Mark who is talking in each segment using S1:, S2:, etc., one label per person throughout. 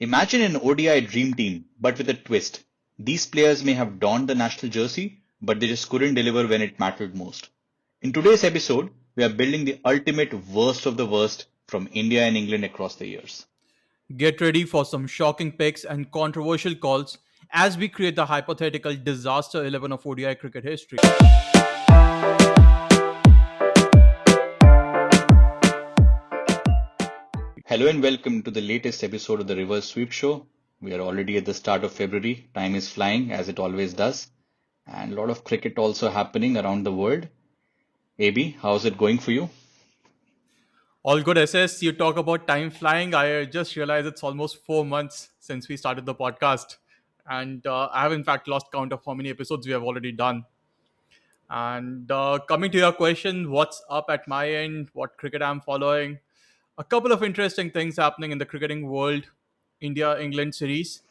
S1: Imagine an ODI dream team, but with a twist. These players may have donned the national jersey, but they just couldn't deliver when it mattered most. In today's episode, we are building the ultimate worst of the worst from India and England across the years.
S2: Get ready for some shocking picks and controversial calls as we create the hypothetical disaster 11 of ODI cricket history.
S1: Hello and welcome to the latest episode of the Reverse Sweep Show. We are already at the start of February. Time is flying as it always does, and a lot of cricket also happening around the world. AB, how's it going for you?
S2: All good SS, you talk about time flying. I just realized it's almost 4 months since we started the podcast. And I have, in fact, lost count of how many episodes we have already done. And coming to your question, what's up at my end? What cricket I'm following? A couple of interesting things happening in the cricketing world. India England series.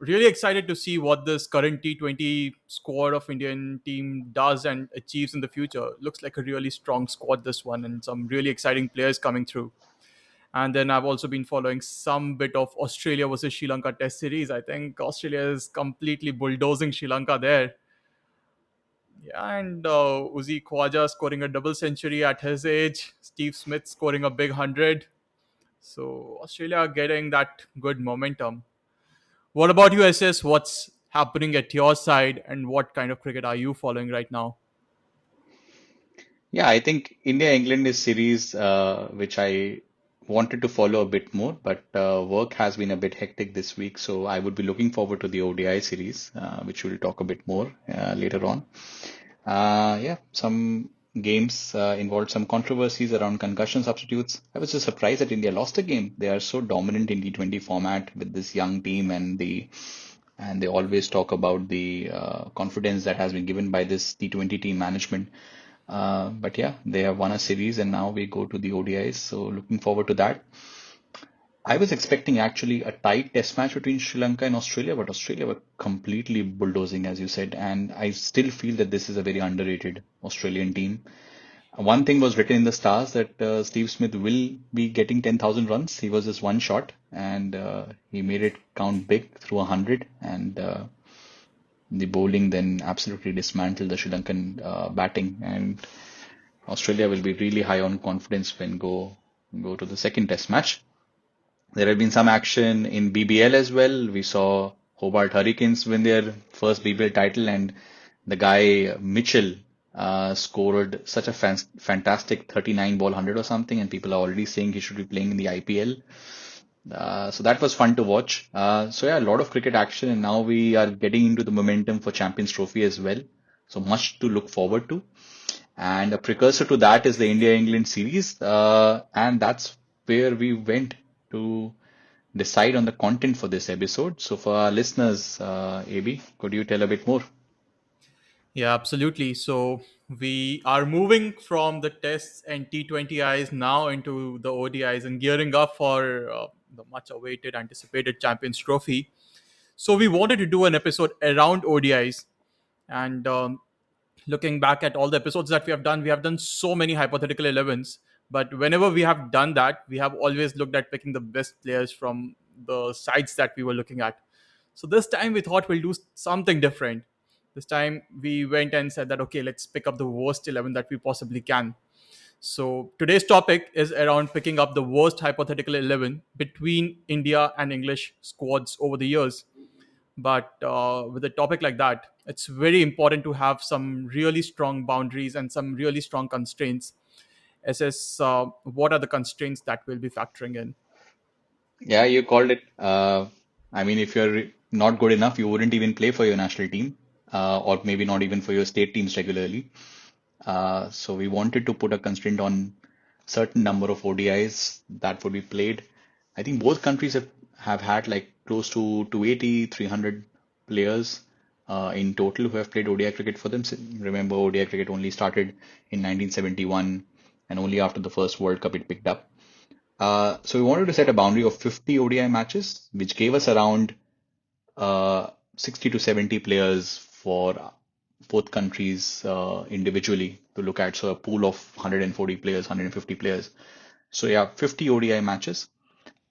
S2: Really excited to see what this current T20 squad of Indian team does and achieves in the future. Looks like a really strong squad, this one, and some really exciting players coming through. And then I've also been following some bit of Australia versus Sri Lanka Test series. I think Australia is completely bulldozing Sri Lanka there. Yeah, and Uzi Khwaja scoring a double century at his age. Steve Smith scoring a big 100. So Australia are getting that good momentum. What about you, SS? What's happening at your side, and what kind of cricket are you following right now?
S1: Yeah, I think India-England is series which I wanted to follow a bit more, but work has been a bit hectic this week, so I would be looking forward to the ODI series, which we'll talk a bit more later on. Yeah, some games involved some controversies around concussion substitutes. I was just surprised that India lost a game. They are so dominant in T20 format with this young team, and they always talk about the confidence that has been given by this T20 team management. But yeah, they have won a series and now we go to the ODIs. So looking forward to that. I was expecting actually a tight test match between Sri Lanka and Australia, but Australia were completely bulldozing, as you said. And I still feel that this is a very underrated Australian team. One thing was written in the stars that Steve Smith will be getting 10,000 runs. He was just one shot and he made it count big through 100. And the bowling then absolutely dismantled the Sri Lankan batting. And Australia will be really high on confidence when go to the second test match. There had been some action in BBL as well. We saw Hobart Hurricanes win their first BBL title, and the guy Mitchell scored such a fantastic 39 ball 100 or something, and people are already saying he should be playing in the IPL. So that was fun to watch. So yeah, a lot of cricket action, and now we are getting into the momentum for Champions Trophy as well. So much to look forward to. And a precursor to that is the India-England series, and that's where we went to decide on the content for this episode. So for our listeners, AB, could you tell a bit more?
S2: Yeah, absolutely. So we are moving from the tests and T20Is now into the ODIs and gearing up for the much awaited, anticipated Champions Trophy. So we wanted to do an episode around ODIs and looking back at all the episodes that we have done so many hypothetical 11s. But whenever we have done that, we have always looked at picking the best players from the sides that we were looking at. So this time we thought we'll do something different. This time we went and said that, okay, let's pick up the worst 11 that we possibly can. So today's topic is around picking up the worst hypothetical 11 between India and English squads over the years. But with a topic like that, it's very important to have some really strong boundaries and some really strong constraints. SS, what are the constraints that we'll be factoring in?
S1: Yeah, you called it. I mean, if you're not good enough, you wouldn't even play for your national team, or maybe not even for your state teams regularly. So we wanted to put a constraint on certain number of ODIs that would be played. I think both countries have had like close to 280, 300 players in total who have played ODI cricket for them. Remember, ODI cricket only started in 1971 and only after the first World Cup it picked up. So we wanted to set a boundary of 50 ODI matches, which gave us around 60 to 70 players for both countries individually to look at. So a pool of 140 players, 150 players. So yeah, 50 ODI matches.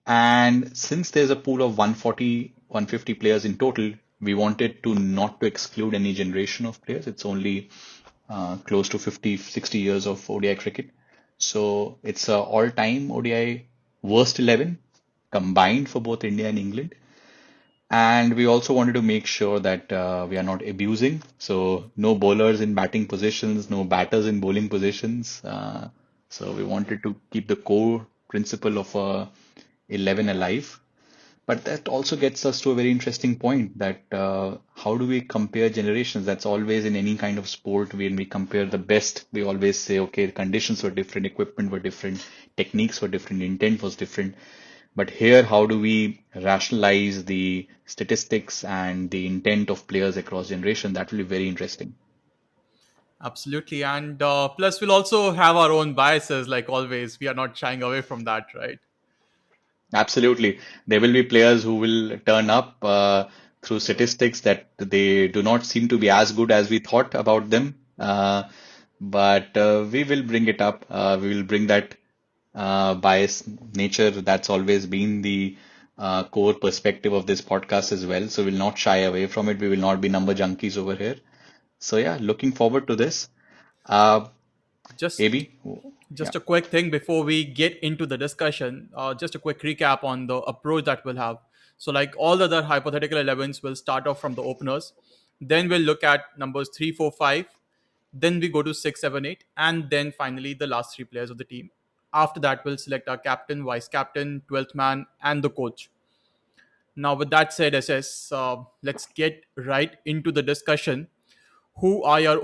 S1: And since there's a pool of 140, 150 players in total, we wanted to not to exclude any generation of players. It's only close to 50, 60 years of ODI cricket. So it's a all-time ODI worst 11 combined for both India and England. And we also wanted to make sure that we are not abusing. So no bowlers in batting positions, no batters in bowling positions. So we wanted to keep the core principle of 11 alive. But that also gets us to a very interesting point that how do we compare generations? That's always in any kind of sport when we compare the best, we always say, okay, the conditions were different, equipment were different, techniques were different, intent was different. But here, how do we rationalize the statistics and the intent of players across generation? That will be very interesting.
S2: Absolutely. And plus, we'll also have our own biases, like always. We are not shying away from that, right?
S1: Absolutely. There will be players who will turn up through statistics that they do not seem to be as good as we thought about them. But we will bring it up. We will bring that bias nature. That's always been the core perspective of this podcast as well. So we'll not shy away from it. We will not be number junkies over here. So yeah, looking forward to this. Uh,
S2: Just
S1: AB, yeah.
S2: just a quick thing before we get into the discussion, just a quick recap on the approach that we'll have. So, like all the other hypothetical 11s, we'll start off from the openers. Then we'll look at numbers 3, 4, 5. Then we go to 6, 7, 8. And then finally, the last three players of the team. After that, we'll select our captain, vice captain, 12th man, and the coach. Now, with that said, SS, let's get right into the discussion. Who are your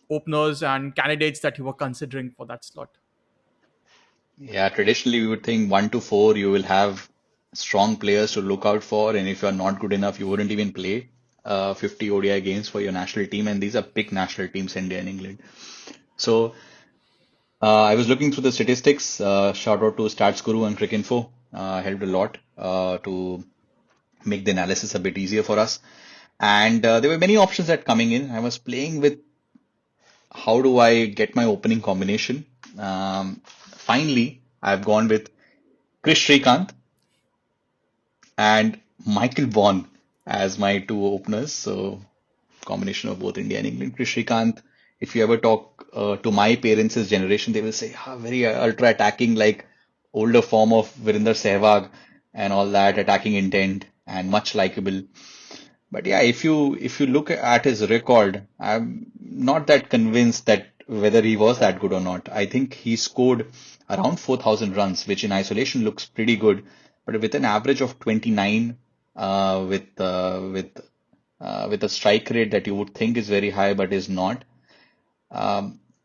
S2: openers and candidates that you were considering for that slot?
S1: Yeah, traditionally we would think 1 to 4 you will have strong players to look out for, and if you're not good enough, you wouldn't even play 50 ODI games for your national team, and these are big national teams, India and England. So I was looking through the statistics. Shout out to Stats Guru and Cricinfo. Helped a lot to make the analysis a bit easier for us. And there were many options that coming in. I was playing with how do I get my opening combination. Finally, I've gone with Chris Srikanth and Michael Vaughan as my two openers. So combination of both India and England. Chris Srikanth, if you ever talk to my parents' generation, they will say, very ultra attacking, like older form of Virender Sehwag and all that, attacking intent and much likable. But yeah, if you look at his record, I'm not that convinced that whether he was that good or not. I think he scored around 4,000 runs, which in isolation looks pretty good, but with an average of 29, with a strike rate that you would think is very high but is not.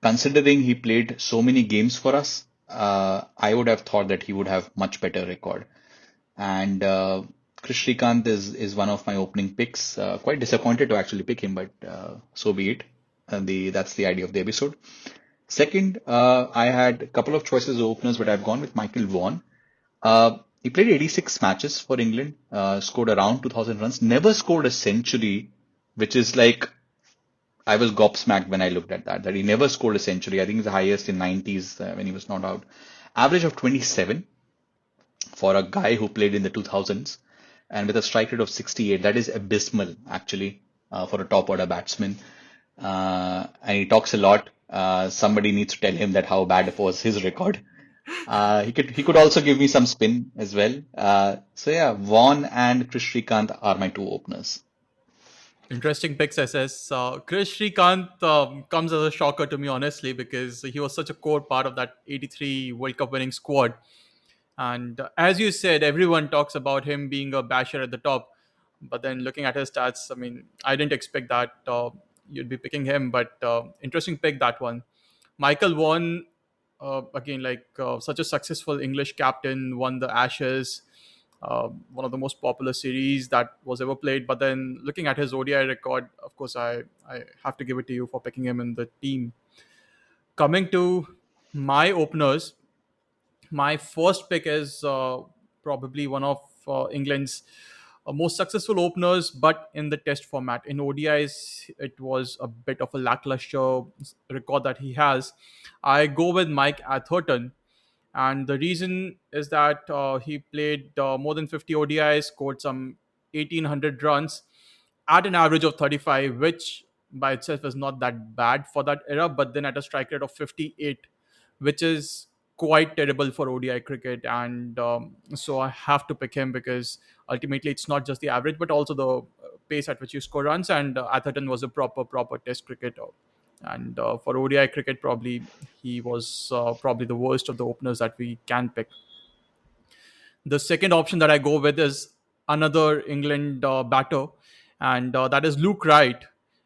S1: Considering he played so many games for us, I would have thought that he would have much better record. And Krish Srikanth is one of my opening picks. Quite disappointed to actually pick him, but so be it. And that's the idea of the episode. Second, I had a couple of choices of openers, but I've gone with Michael Vaughan. He played 86 matches for England, scored around 2,000 runs, never scored a century, which is like I was gobsmacked when I looked at that he never scored a century. I think he's the highest in 90s when he was not out. Average of 27 for a guy who played in the 2000s and with a strike rate of 68. That is abysmal, actually, for a top order batsman. And he talks a lot. Somebody needs to tell him that how bad was his record. He could also give me some spin as well. So yeah, Vaughan and Krish Srikanth are my two openers.
S2: Interesting picks, SS. Chris Srikanth comes as a shocker to me, honestly, because he was such a core part of that 83 World Cup winning squad. And as you said, everyone talks about him being a basher at the top. But then looking at his stats, I mean, I didn't expect that you'd be picking him, but interesting pick, that one. Michael Vaughan, again, like such a successful English captain, won the Ashes, one of the most popular series that was ever played. But then looking at his ODI record, of course, I have to give it to you for picking him in the team. Coming to my openers, my first pick is probably one of England's most successful openers, but in the test format. In ODIs, it was a bit of a lackluster record that he has. I go with Mike Atherton. And the reason is that he played more than 50 ODIs, scored some 1,800 runs at an average of 35, which by itself is not that bad for that era, but then at a strike rate of 58, which is quite terrible for ODI cricket. And so I have to pick him because ultimately it's not just the average, but also the pace at which you score runs. And Atherton was a proper test cricketer. And for ODI cricket, probably he was probably the worst of the openers that we can pick. The second option that I go with is another England batter, and that is Luke Wright.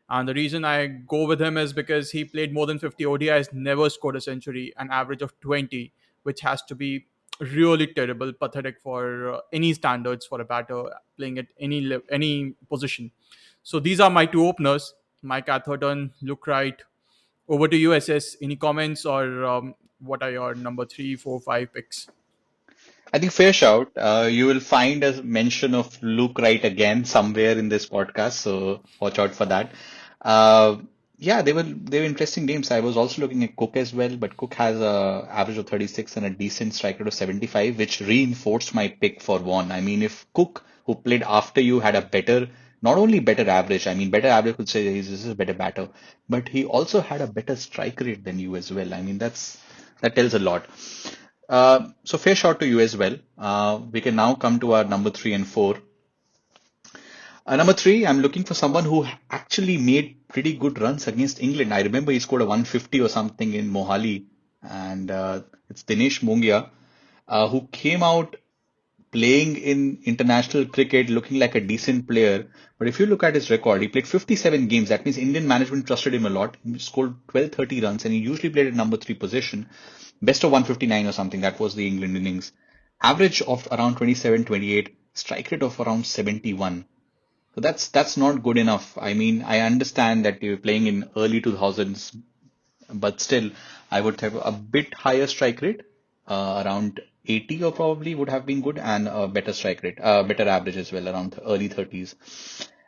S2: And the reason I go with him is because he played more than 50 ODIs, never scored a century, an average of 20, which has to be really terrible, pathetic for any standards for a batter playing at any position. So these are my two openers: Mike Atherton, Luke Wright. Over to you, SS. Any comments, or what are your number three, four, five picks?
S1: I think fair shout. You will find a mention of Luke Wright again somewhere in this podcast, so watch out for that. Uh, yeah, they were interesting games. I was also looking at Cook as well, but Cook has a average of 36 and a decent strike rate of 75, which reinforced my pick for one. I mean, if Cook, who played after you, had a better, not only better average, I mean, better average could say this is a better batter, but he also had a better strike rate than you as well. I mean, that tells a lot. So fair shot to you as well. We can now come to our number three and four. Number three, I'm looking for someone who actually made pretty good runs against England. I remember he scored a 150 or something in Mohali, and it's Dinesh Mongia, who came out playing in international cricket, looking like a decent player. But if you look at his record, he played 57 games. That means Indian management trusted him a lot. He scored 1230 runs, and he usually played at number three position. Best of 159 or something. That was the England innings. Average of around 27, 28. Strike rate of around 71. So that's not good enough. I mean, I understand that you're playing in early 2000s, but still, I would have a bit higher strike rate, around 80 or probably would have been good, and a better strike rate, better average as well, around the early 30s.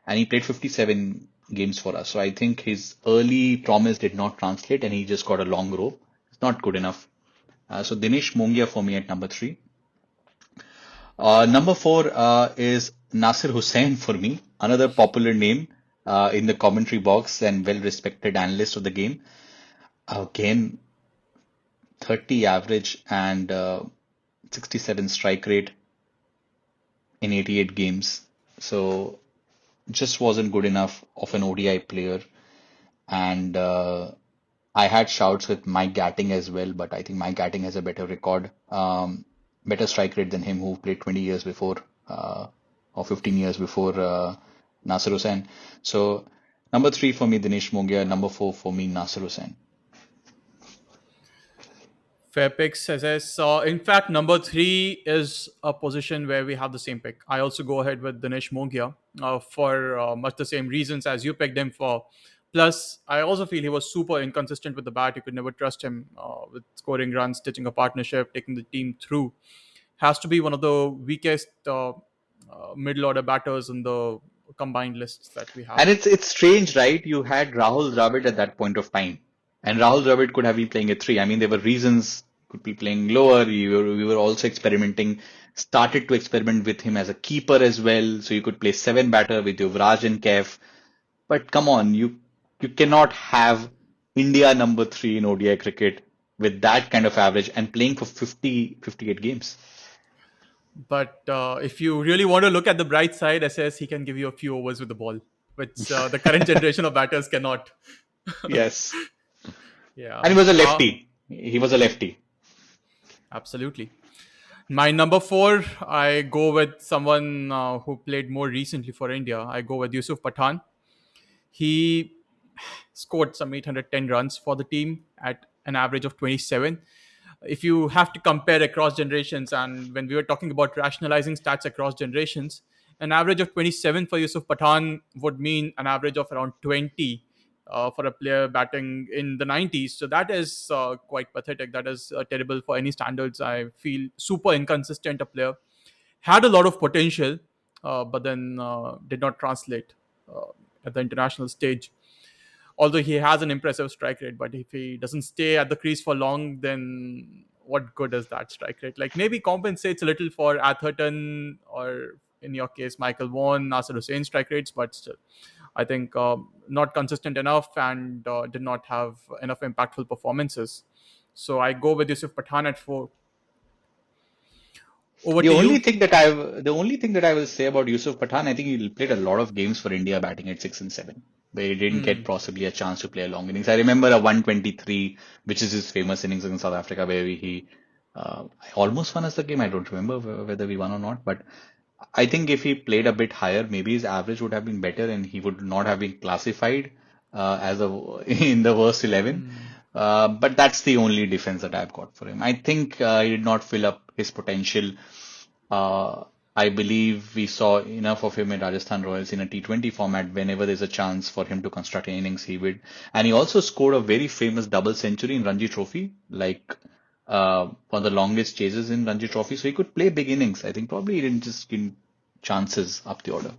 S1: And he played 57 games for us. So I think his early promise did not translate, and he just got a long rope. It's not good enough. So Dinesh Mongia for me at number three. Number four is Nasir Hussain for me, another popular name in the commentary box and well-respected analyst of the game. Again, 30 average and 67 strike rate in 88 games. So just wasn't good enough of an ODI player. And I had shouts with Mike Gatting as well, but I think Mike Gatting has a better record, better strike rate than him, who played 20 years before, or 15 years before Nasir Hussain. So number three for me, Dinesh Mongia. Number four for me, Nasir Hussain.
S2: Fair pick says, in fact, number three is a position where we have the same pick. I also go ahead with Dinesh Mongia for much the same reasons as you picked him for. Plus, I also feel he was super inconsistent with the bat. You could never trust him with scoring runs, stitching a partnership, taking the team through. Has to be one of the weakest middle order batters in the combined lists that we have.
S1: And it's strange, right? You had Rahul Dravid at that point of time, and Rahul Dravid could have been playing at three. I mean, there were reasons could be playing lower. We were also experimenting, started to experiment with him as a keeper as well. So you could play seven batter with Yuvraj and Kev. But come on, you cannot have India number three in ODI cricket with that kind of average and playing for 58 games.
S2: But if you really want to look at the bright side, SS, he can give you a few overs with the ball, which the current generation of batters cannot.
S1: Yes.
S2: Yeah,
S1: And he was a lefty. He was a lefty.
S2: absolutely. My number four, I go with someone who played more recently for India. I go with Yusuf Pathan. He scored some 810 runs for the team at an average of 27. If you have to compare across generations, and when we were talking about rationalizing stats across generations, an average of 27 for Yusuf Pathan would mean an average of around 20 for a player batting in the 90s. So that is quite pathetic. That is terrible for any standards. I feel super inconsistent a player. Had a lot of potential, but then did not translate at the international stage. Although he has an impressive strike rate, but if he doesn't stay at the crease for long, then what good is that strike rate? Like maybe compensates a little for Atherton or in your case Michael Vaughan, Nasser Hussain strike rates, but still, I think not consistent enough and did not have enough impactful performances. So I go with Yusuf Pathan at 4. Over
S1: The
S2: to
S1: only
S2: you.
S1: thing that I the only thing that I will say about Yusuf Pathan, I think he played a lot of games for India batting at 6 and 7, where he didn't get
S2: Hmm.
S1: possibly a chance to play a long innings. I remember a 123, which is his famous innings against South Africa, where he I almost won us the game. I don't remember whether we won or not, but I think if he played a bit higher, maybe his average would have been better, and he would not have been classified as a in the worst 11.
S2: Hmm.
S1: But that's the only defense that I've got for him. I think he did not fill up his potential. uh, I believe we saw enough of him in Rajasthan Royals in a T20 format. Whenever there's a chance for him to construct an innings, he would. And he also scored a very famous double century in Ranji Trophy, like one of the longest chases in Ranji Trophy. So he could play big innings. I think probably he didn't just get chances up the order.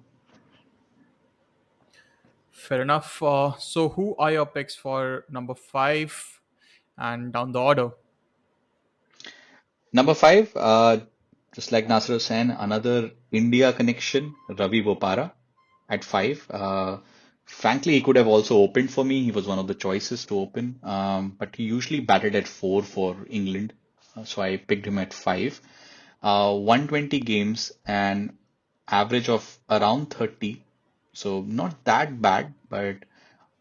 S2: Fair enough. So who are your picks for number 5 and down the order?
S1: Number five, just like Nasser Hussain, another India connection, Ravi Bopara at 5. Frankly, he could have also opened for me. He was one of the choices to open, but he usually batted at 4 for England. So I picked him at 5. 120 games and average of around 30. So not that bad, but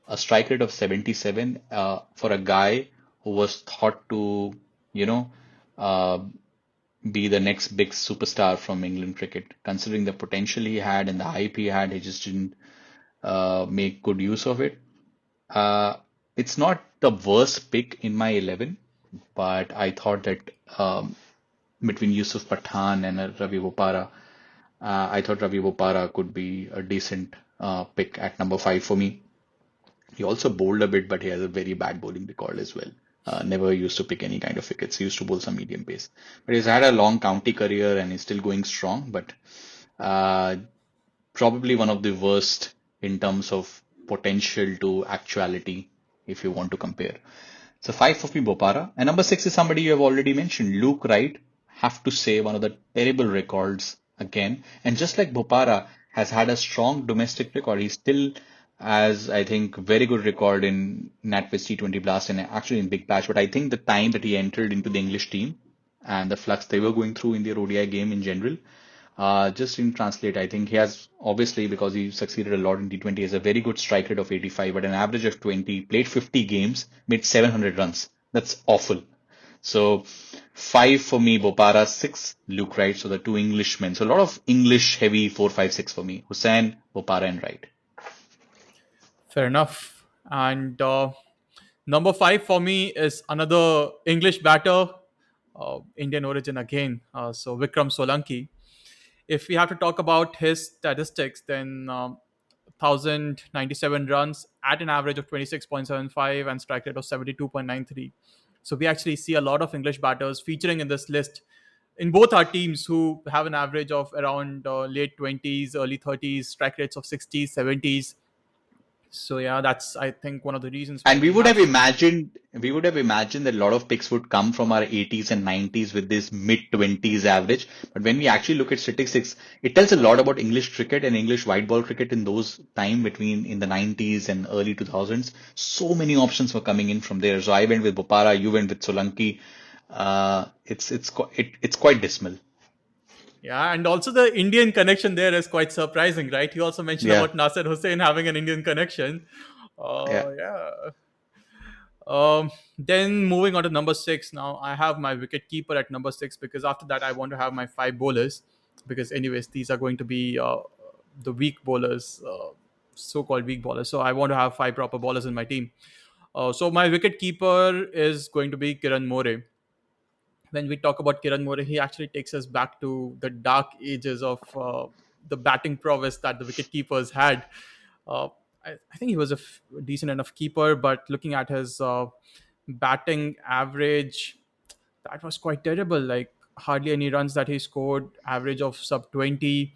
S1: a strike rate of 77 for a guy who was thought to, you know, uh, be the next big superstar from England cricket. Considering the potential he had and the hype he had, he just didn't make good use of it. Uh, it's not the worst pick in my 11, but I thought that between Yusuf Pathan and Ravi Bopara, I thought Ravi Bopara could be a decent pick at number 5 for me. He also bowled a bit, but he has a very bad bowling record as well. Never used to pick any kind of wickets. He used to bowl some medium pace. But he's had a long county career and he's still going strong. But uh, probably one of the worst in terms of potential to actuality, if you want to compare. So 5 for me, Bopara. And number 6 is somebody you have already mentioned, Luke Wright. Have to say one of the terrible records again. And just like Bopara has had a strong domestic record, he still has, I think, very good record in NatWest T20 Blast and actually in Big Bash. But I think the time that he entered into the English team and the flux they were going through in their ODI game in general, just didn't translate. I think he has, obviously, because he succeeded a lot in T20, has a very good strike rate of 85, but an average of 20, played 50 games, made 700 runs. That's awful. So 5 for me, Bopara, 6, Luke Wright. So the two Englishmen. So a lot of English heavy 4, 5, 6 for me. Hussain, Bopara, and Wright.
S2: Fair enough. And number 5 for me is another English batter, Indian origin again. So Vikram Solanki. If we have to talk about his statistics, then 1097 runs at an average of 26.75 and strike rate of 72.93. So we actually see a lot of English batters featuring in this list in both our teams who have an average of around late 20s, early 30s, strike rates of 60s, 70s. So yeah, that's I think one of the reasons why
S1: And
S2: we have so many.
S1: we would have imagined that a lot of picks would come from our 80s and 90s with this mid 20s average. But when we actually look at statistics, it tells a lot about English cricket and English white ball cricket in those time between in the 90s and early 2000s. So many options were coming in from there. So I went with Bopara, you went with Solanki. It's quite dismal.
S2: Yeah, and also the Indian connection there is quite surprising, right? You also mentioned
S1: Yeah,
S2: about Nasser Hussain having an Indian connection.
S1: yeah.
S2: Yeah. Then moving on to number 6. Now I have my wicket keeper at number 6 because after that I want to have my 5 bowlers because anyways these are going to be the weak bowlers, so-called weak bowlers. So I want to have 5 proper bowlers in my team. So my wicket keeper is going to be Kiran More. When we talk about Kiran More, he actually takes us back to the dark ages of the batting prowess that the wicket keepers had. Uh, I think he was a decent enough keeper, but looking at his batting average, that was quite terrible. Like hardly any runs that he scored, average of sub 20.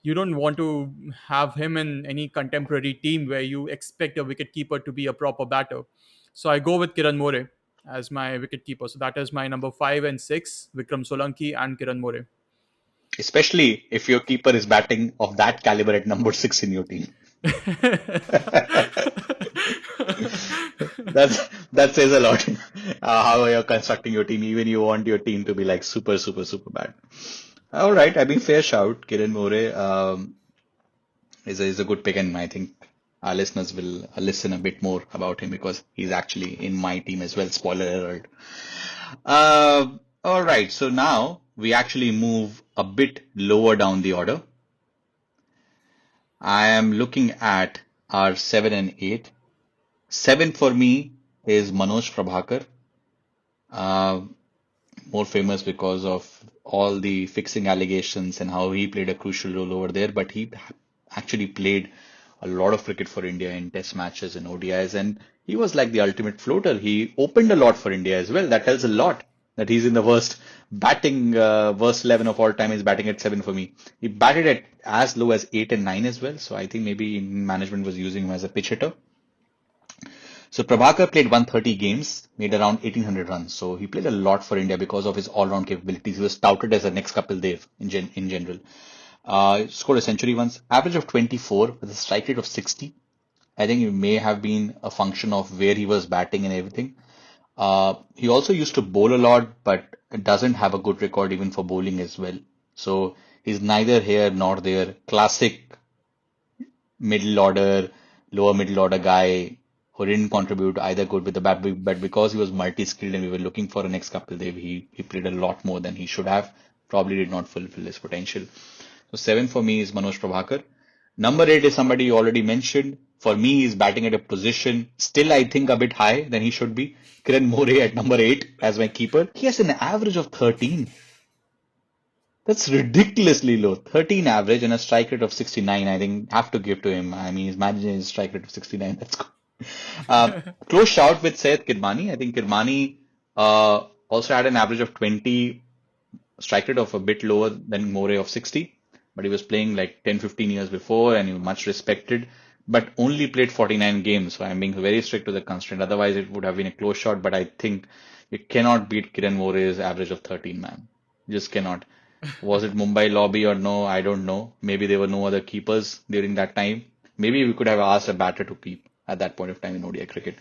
S2: You don't want to have him in any contemporary team where you expect a wicket keeper to be a proper batter. So I go with Kiran More. as my wicket keeper. So that is my number 5 and 6, Vikram Solanki and Kiran More.
S1: Especially if your keeper is batting of that caliber at number six in your team. That says a lot. How you're constructing your team. Even you want your team to be like super, super, super bad. All right, I mean fair shout. Kiran More is a good pick, and I think our listeners will listen a bit more about him because he's actually in my team as well. Spoiler alert. All right, so now we actually move a bit lower down the order. I am looking at our 7 and 8. 7 for me is Manoj Prabhakar, uh, more famous because of all the fixing allegations and how he played a crucial role over there. But he actually played a lot of cricket for India in test matches and ODIs, and he was like the ultimate floater. He opened a lot for India as well. That tells a lot that he's in the worst 11 of all time is batting at 7 for me. He batted at as low as 8 and 9 as well. So I think maybe management was using him as a pitch hitter. So Prabhakar played 130 games, made around 1800 runs. So he played a lot for India because of his all-round capabilities. He was touted as the next Kapil Dev in general. Scored a century once, average of 24 with a strike rate of 60. I think it may have been a function of where he was batting and everything. He also used to bowl a lot, but doesn't have a good record even for bowling as well. So he's neither here nor there. Classic middle order, lower middle order guy who didn't contribute either good with the bat, but because he was multi-skilled and we were looking for a next Kapil Dev, he played a lot more than he should have. Probably did not fulfill his potential. So 7 for me is Manoj Prabhakar. Number 8 is somebody you already mentioned. For me, he's batting at a position still I think a bit high than he should be. Kiran More at number 8 as my keeper. He has an average of 13. That's ridiculously low. 13 average and a strike rate of 69. I think have to give to him. I mean, he's managing his strike rate of 69. That's good. Close shout with Syed Kirmani. I think Kirmani also had an average of 20, strike rate of a bit lower than More of 60, but he was playing like 10, 15 years before and he was much respected, but only played 49 games. So I'm being very strict to the constraint. Otherwise, it would have been a close shot, but I think you cannot beat Kiran More's average of 13, man. You just cannot. Was it Mumbai lobby or no? I don't know. Maybe there were no other keepers during that time. Maybe we could have asked a batter to keep at that point of time in ODI cricket.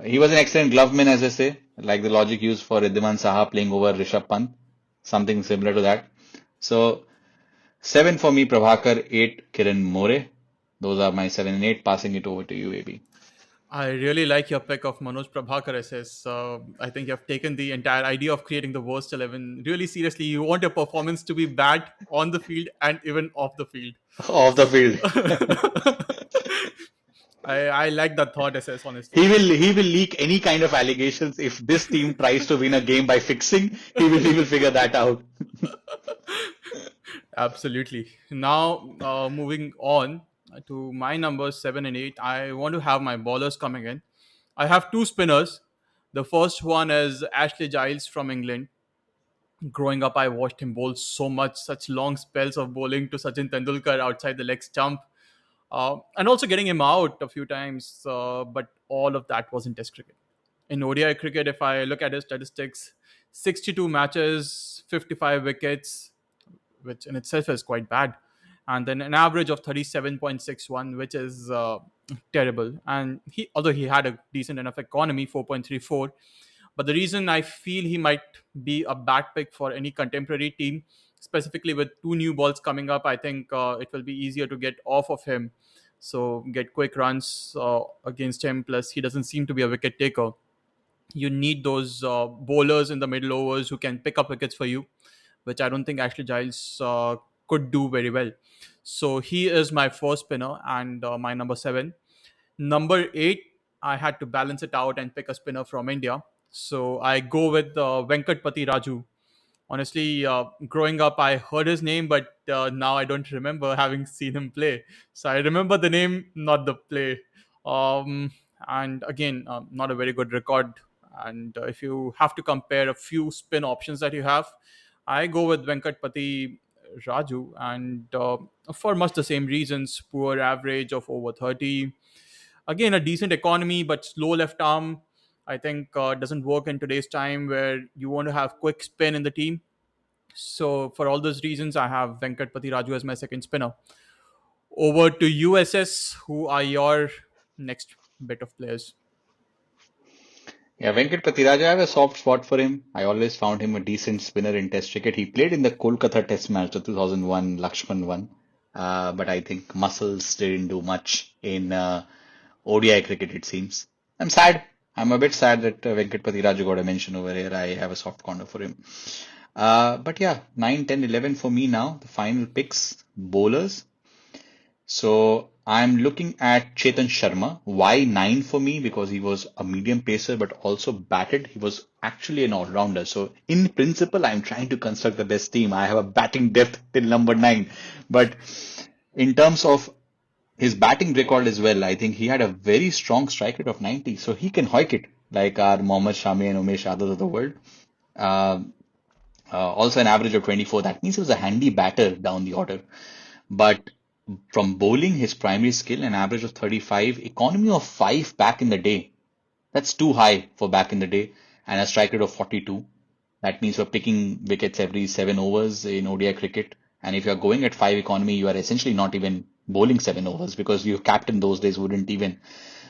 S1: He was an excellent gloveman, as I say, like the logic used for Riddhiman Saha playing over Rishabh Pant, something similar to that. So 7 for me, Prabhakar, 8 Kiran More. Those are my 7 and 8. Passing it over to you, AB.
S2: I really like your pick of Manoj Prabhakar SS. I think you have taken the entire idea of creating the worst 11 really seriously. You want your performance to be bad on the field and even off the field.
S1: Off the field.
S2: I like that thought, SS, honestly.
S1: He will leak any kind of allegations if this team tries to win a game by fixing. He will figure that out.
S2: Absolutely. Now, moving on to my numbers 7 and 8, I want to have my bowlers coming in. I have two spinners. The first one is Ashley Giles from England. Growing up, I watched him bowl so much, such long spells of bowling to Sachin Tendulkar outside the leg stump, and also getting him out a few times. But all of that was in Test cricket. In ODI cricket, if I look at his statistics, 62 matches, 55 wickets, which in itself is quite bad. And then an average of 37.61, which is terrible. And although he had a decent enough economy, 4.34, but the reason I feel he might be a bad pick for any contemporary team, specifically with two new balls coming up, I think it will be easier to get off of him. So get quick runs against him. Plus, he doesn't seem to be a wicket taker. You need those bowlers in the middle overs who can pick up wickets for you, which I don't think Ashley Giles could do very well. So he is my first spinner and my number 7. Number 8, I had to balance it out and pick a spinner from India. So I go with Venkatpati Raju. Honestly, growing up, I heard his name, but now I don't remember having seen him play. So I remember the name, not the play. And again, not a very good record. And if you have to compare a few spin options that you have, I go with Venkatpati Raju, and for much the same reasons: poor average of over 30. Again, a decent economy, but slow left arm. I think it doesn't work in today's time where you want to have quick spin in the team. So for all those reasons, I have Venkat Raju as my second spinner. Over to USS. Who are your next bit of players?
S1: Yeah, Venkat Patiraja, I have a soft spot for him. I always found him a decent spinner in Test cricket. He played in the Kolkata Test match, the 2001 Lakshman one. But I think muscles didn't do much in ODI cricket, it seems. I'm sad. I'm a bit sad that Venkat Patiraja got a mention over here. I have a soft corner for him. But yeah, 9, 10, 11 for me now. The final picks, bowlers. So I'm looking at Chetan Sharma. Why 9 for me? Because he was a medium pacer but also batted. He was actually an all-rounder. So in principle, I'm trying to construct the best team. I have a batting depth till number 9. But in terms of his batting record as well, I think he had a very strong strike rate of 90. So he can hoik it like our Mohammad Shami and Umesh Yadav of the world. Uh, also an average of 24. That means he was a handy batter down the order. But from bowling, his primary skill, an average of 35, economy of 5 back in the day. That's too high for back in the day. And a strike rate of 42. That means you're picking wickets every 7 overs in ODI cricket. And if you're going at 5 economy, you are essentially not even bowling 7 overs because your captain those days wouldn't even.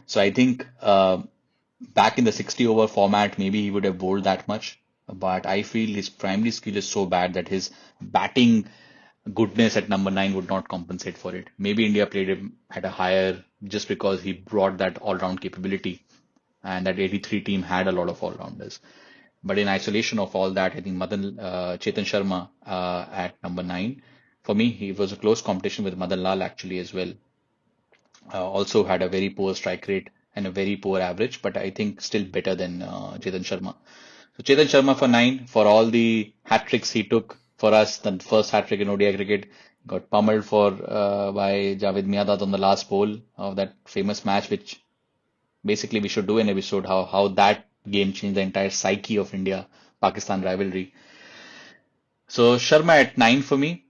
S1: So I think back in the 60 over format, maybe he would have bowled that much. But I feel his primary skill is so bad that his batting goodness at number 9 would not compensate for it. Maybe India played him at a higher just because he brought that all round capability. And that 83 team had a lot of all rounders. But in isolation of all that, I think Chetan Sharma at number 9. For me, he was a close competition with Madan Lal actually as well. Also had a very poor strike rate and a very poor average, but I think still better than Chetan Sharma. So Chetan Sharma for 9 for all the hat tricks he took for us. The first hat trick in ODI cricket got pummeled for by Javed Miadat on the last ball of that famous match, which basically we should do an episode how that game changed the entire psyche of India Pakistan rivalry. So Sharma at 9 for me.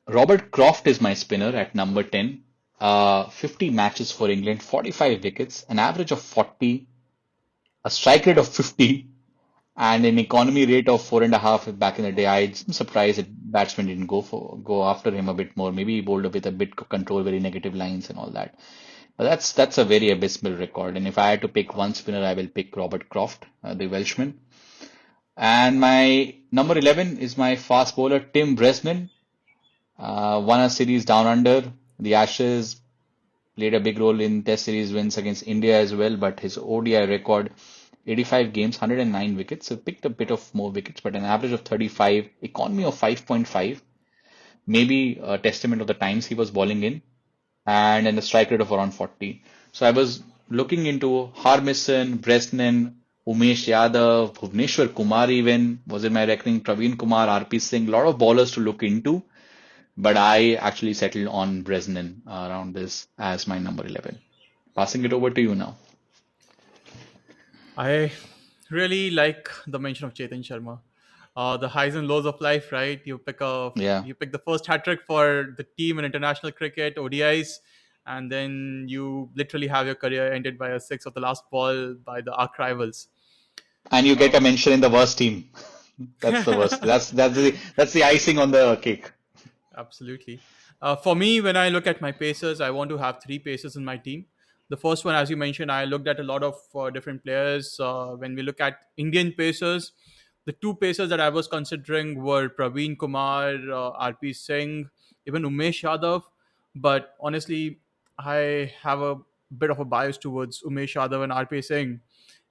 S1: Robert Croft is my spinner at number 10. 50 matches for England, 45 wickets, an average of 40, a strike rate of 50, and an economy rate of 4.5 back in the day. I'm surprised that batsmen didn't go after him a bit more. Maybe he bowled with a bit of control, very negative lines and all that. But that's a very abysmal record. And if I had to pick one spinner, I will pick Robert Croft, the Welshman. And my number 11 is my fast bowler Tim Bresnan. Won a series down under the Ashes, played a big role in Test series wins against India as well. But his ODI record, 85 games, 109 wickets. So picked a bit of more wickets, but an average of 35, economy of 5.5. Maybe a testament of the times he was bowling in, and a strike rate of around 40. So I was looking into Harmison, Bresnan, Umesh Yadav, Bhuvneshwar Kumar even was in my reckoning, Praveen Kumar, RP Singh, a lot of bowlers to look into. But I actually settled on Bresnan around this as my number 11. Passing it over to you now.
S2: I really like the mention of Chetan Sharma. The highs and lows of life, right?
S1: Yeah.
S2: You pick the first hat trick for the team in international cricket, ODIs, and then you literally have your career ended by a six of the last ball by the arch rivals.
S1: And you get a
S2: Um,
S1: mention in the worst team. That's the worst. That's the icing on the cake.
S2: Absolutely. For me, when I look at my pacers, I want to have three pacers in my team. The first one, as you mentioned, I looked at a lot of different players. When we look at Indian pacers, the two pacers that I was considering were Praveen Kumar, RP Singh, even Umesh Yadav. But honestly, I have a bit of a bias towards Umesh Yadav and RP Singh.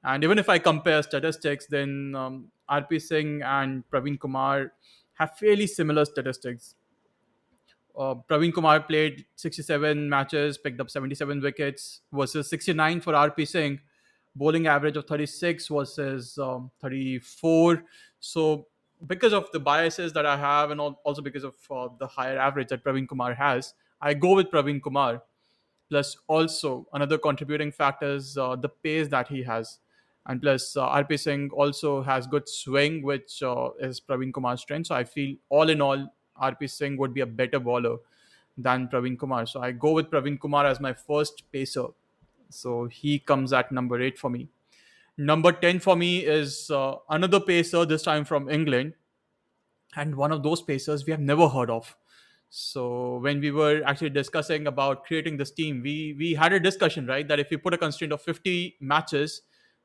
S2: And even if I compare statistics, then RP Singh and Praveen Kumar have fairly similar statistics. Praveen Kumar played 67 matches, picked up 77 wickets versus 69 for RP Singh. Bowling average of 36 versus 34. So, because of the biases that I have, and also because of the higher average that Praveen Kumar has, I go with Praveen Kumar. Plus, also another contributing factor is the pace that he has, and plus RP Singh also has good swing, which is Praveen Kumar's strength. So I feel all in all, RP Singh would be a better bowler than Praveen Kumar. So I go with Praveen Kumar as my first pacer. So he comes at number 8 for me. Number 10 for me is another pacer, this time from England, and one of those pacers we have never heard of. So when we were actually discussing about creating this team, we had a discussion, right, that if we put a constraint of 50 matches,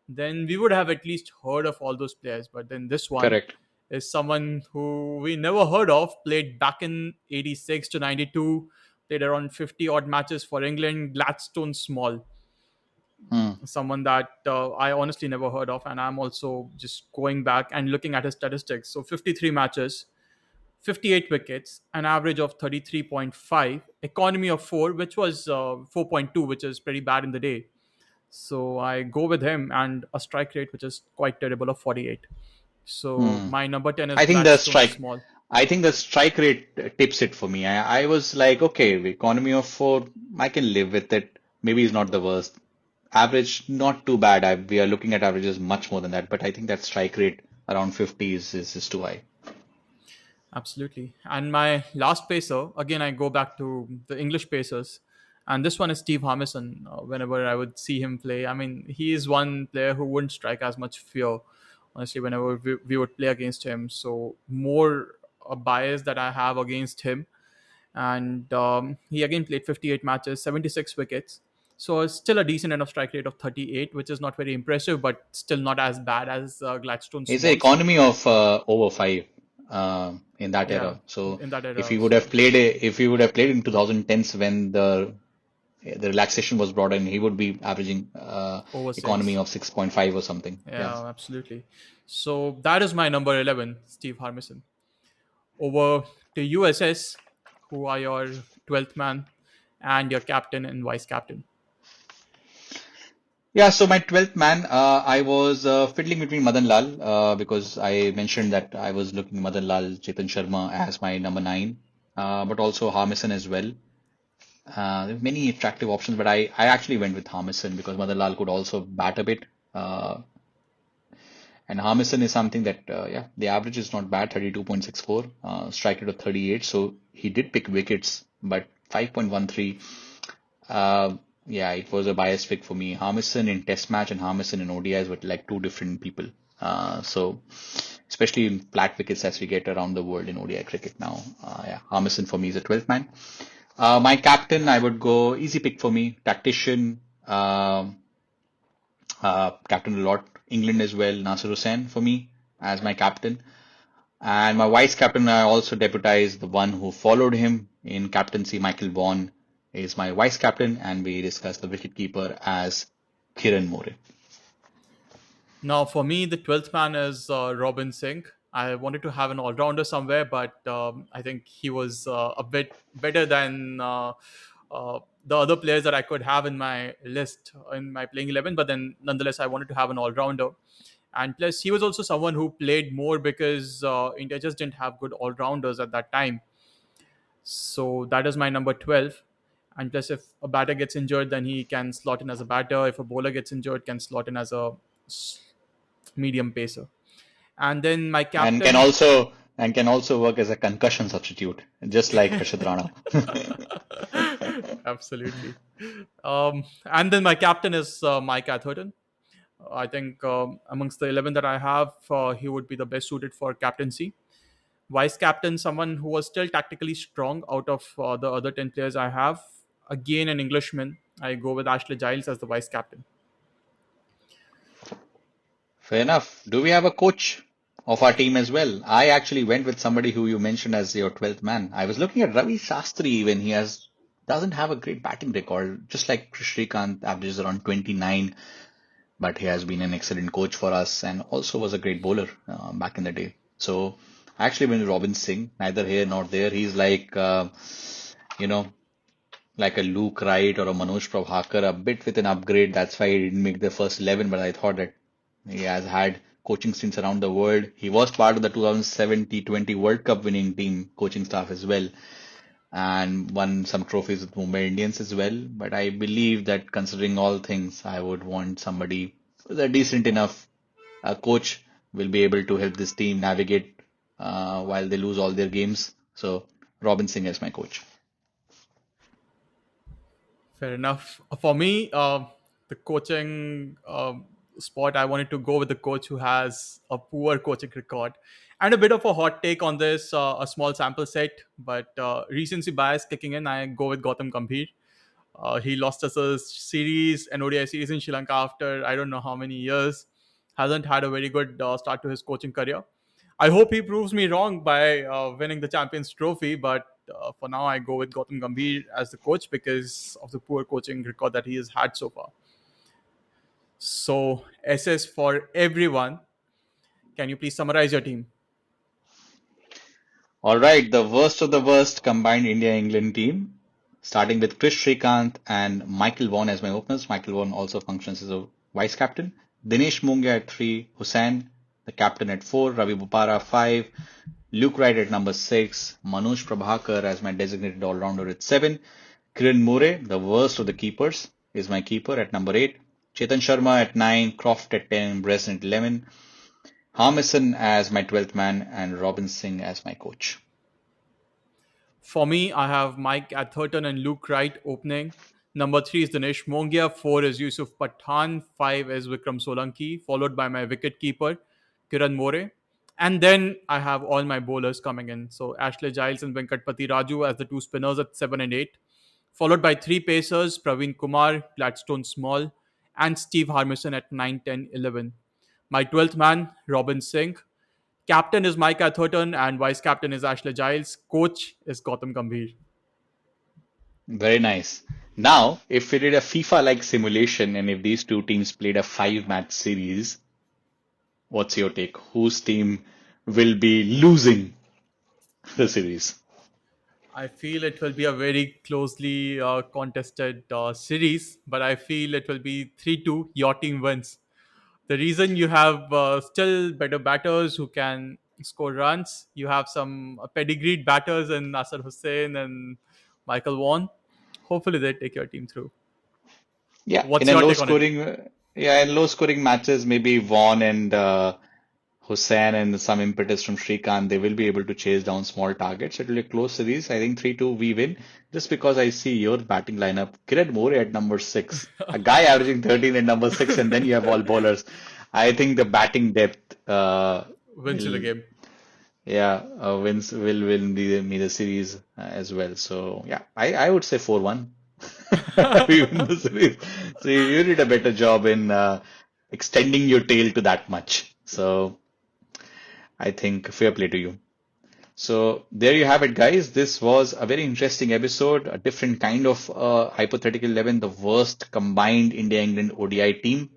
S2: then we would have at least heard of all those players. But then this one
S1: Correct.
S2: is someone who we never heard of, played back in 86 to 92, played around 50 odd matches for England, Gladstone Small,
S1: Hmm.
S2: someone that I honestly never heard of. And I'm also just going back and looking at his statistics. So 53 matches, 58 wickets, an average of 33.5, economy of 4, which was 4.2, which is pretty bad in the day. So I go with him, and a strike rate, which is quite terrible, of 48. So
S1: Hmm.
S2: my number 10 is
S1: I think the
S2: Gladstone
S1: strike,
S2: Small.
S1: I think the strike rate tips it for me. I was like, okay, the economy of four, I can live with it. Maybe it's not the worst. Average, not too bad. We are looking at averages much more than that, but I think that strike rate around 50 is too high.
S2: Absolutely. And my last pacer, again, I go back to the English pacers. And this one is Steve Harmison. Whenever I would see him play, I mean, he is one player who wouldn't strike as much fear, honestly, whenever we would play against him. So, more a bias that I have against him. And he again played 58 matches, 76 wickets. So, it's still a decent enough strike rate of 38, which is not very impressive, but still not as bad as Gladstone
S1: It's an
S2: Smalls.
S1: economy of over five in that
S2: Yeah,
S1: era. So
S2: in that
S1: if
S2: era.
S1: he would have
S2: So,
S1: played if he would have played in 2010s when the relaxation was brought in, he would be averaging
S2: over
S1: economy
S2: 6.
S1: of 6.5 or something. Yeah.
S2: Yeah, absolutely. So that is my number 11, Steve Harmison. Over to USS, who are your 12th man and your captain and vice captain.
S1: Yeah, so my 12th man, I was fiddling between Madan Lal because I mentioned that I was looking Madan Lal, Chetan Sharma as my number nine, but also Harmison as well. There are many attractive options, but I actually went with Harmison because Madan Lal could also bat a bit. And Harmison is something that, yeah, the average is not bad, 32.64, strike rate of 38. So he did pick wickets, but 5.13. Yeah, it was a biased pick for me. Harmison in Test match and Harmison in ODIs were like two different people. So especially in flat wickets as we get around the world in ODI cricket now. Yeah, Harmison for me is a 12th man. My captain, I would go easy pick for me, tactician, captain a lot, England as well, Nasser Hussain for me as my captain. And my vice captain, I also deputized the one who followed him in captaincy, Michael Vaughan, is my vice captain, and we discussed the wicketkeeper as Kiran More.
S2: Now, for me, the 12th man is Robin Singh. I wanted to have an all rounder somewhere, but I think he was a bit better than the other players that I could have in my list in my playing 11. But then, nonetheless, I wanted to have an all rounder. And plus, he was also someone who played more because India just didn't have good all rounders at that time. So that is my number 12. And plus, if a batter gets injured, then he can slot in as a batter. If a bowler gets injured, can slot in as a medium pacer. And then my
S1: And can
S2: captain,
S1: also and can also work as a concussion substitute, just like Harshad Rana.
S2: absolutely. And then my captain is Mike Atherton. I think amongst the 11 that I have, he would be the best suited for captaincy. Vice captain, someone who was still tactically strong out of the other 10 players I have. Again, an Englishman. I go with Ashley Giles as the vice captain.
S1: Fair enough. Do we have a coach of our team as well? I actually went with somebody who you mentioned as your 12th man. I was looking at Ravi Shastri when he has doesn't have a great batting record, just like Shrikant averages around 29, but he has been an excellent coach for us and also was a great bowler back in the day. So I actually went with Robin Singh, neither here nor there. He's like, you know, like a Luke Wright or a Manoj Prabhakar, a bit with an upgrade. That's why he didn't make the first 11, but I thought that he has had coaching stints around the world. He was part of the 2007 T20 World Cup winning team coaching staff as well and won some trophies with Mumbai Indians as well. But I believe that considering all things, I would want somebody who's a decent enough coach will be able to help this team navigate while they lose all their games. So Robin Singh is my coach.
S2: Fair enough. For me, the coaching. spot, I wanted to go with the coach who has a poor coaching record. And a bit of a hot take on this, a small sample set, but recency bias kicking in, I go with Gautam Gambhir. He lost us a series, an ODI series in Sri Lanka after I don't know how many years. Hasn't had a very good start to his coaching career. I hope he proves me wrong by winning the Champions Trophy, but for now, I go with Gautam Gambhir as the coach because of the poor coaching record that he has had so far. So, SS for everyone. Can you please summarize your team?
S1: All right, the worst of the worst combined India-England team, starting with Chris Srikanth and Michael Vaughan as my openers. Michael Vaughan also functions as a vice captain. Dinesh Mungia at 3, Hussain, the captain at 4, Ravi Bopara 5, Luke Wright at number 6, Manoj Prabhakar as my designated all-rounder at 7, Kiran More, the worst of the keepers, is my keeper at number 8, Chetan Sharma at 9, Croft at 10, Bresson at 11, Harmison as my 12th man, and Robin Singh as my coach.
S2: For me, I have Mike Atherton and Luke Wright opening. Number 3 is Dinesh Mongia. 4 is Yusuf Pathan. 5 is Vikram Solanki, followed by my wicket keeper, Kiran More. And then I have all my bowlers coming in. So Ashley Giles and Venkatpati Raju as the two spinners at 7 and 8, followed by three pacers, Praveen Kumar, Gladstone Small, and Steve Harmison at 9, 10, 11. My 12th man, Robin Singh. Captain is Mike Atherton and vice captain is Ashley Giles. Coach is Gautam Gambhir.
S1: Very nice. Now, if we did a FIFA-like simulation and if these two teams played a five-match series, what's your take? Whose team will be losing the series?
S2: I feel it will be a very closely contested series, but I feel it will be 3-2. Your team wins. The reason you have still better batters who can score runs, you have some pedigreed batters in Nasser Hussain and Michael Vaughan. Hopefully, they take your team through.
S1: Yeah, in
S2: What's
S1: a
S2: your
S1: low
S2: take on it?
S1: scoring, yeah, in low scoring matches, maybe Vaughan and Hussain and some impetus from Srikanth, they will be able to chase down small targets. It will be a close series. I think 3-2 we win just because I see your batting lineup. Kiran More at number 6, a guy averaging 13 at number 6, and then you have all bowlers. I think the batting depth
S2: Wins you the
S1: will,
S2: game.
S1: yeah, wins will win the series as well. So yeah, I would say 4-1. We win the series. So you did a better job in extending your tail to that much. So I think fair play to you. So there you have it, guys. This was a very interesting episode, a different kind of hypothetical 11, the worst combined India-England ODI team.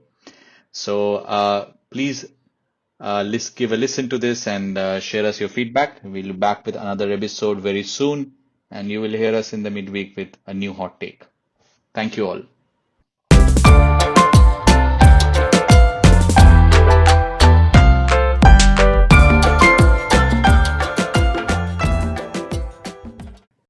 S1: So please give a listen to this and share us your feedback. We'll be back with another episode very soon, and you will hear us in the midweek with a new hot take. Thank you all.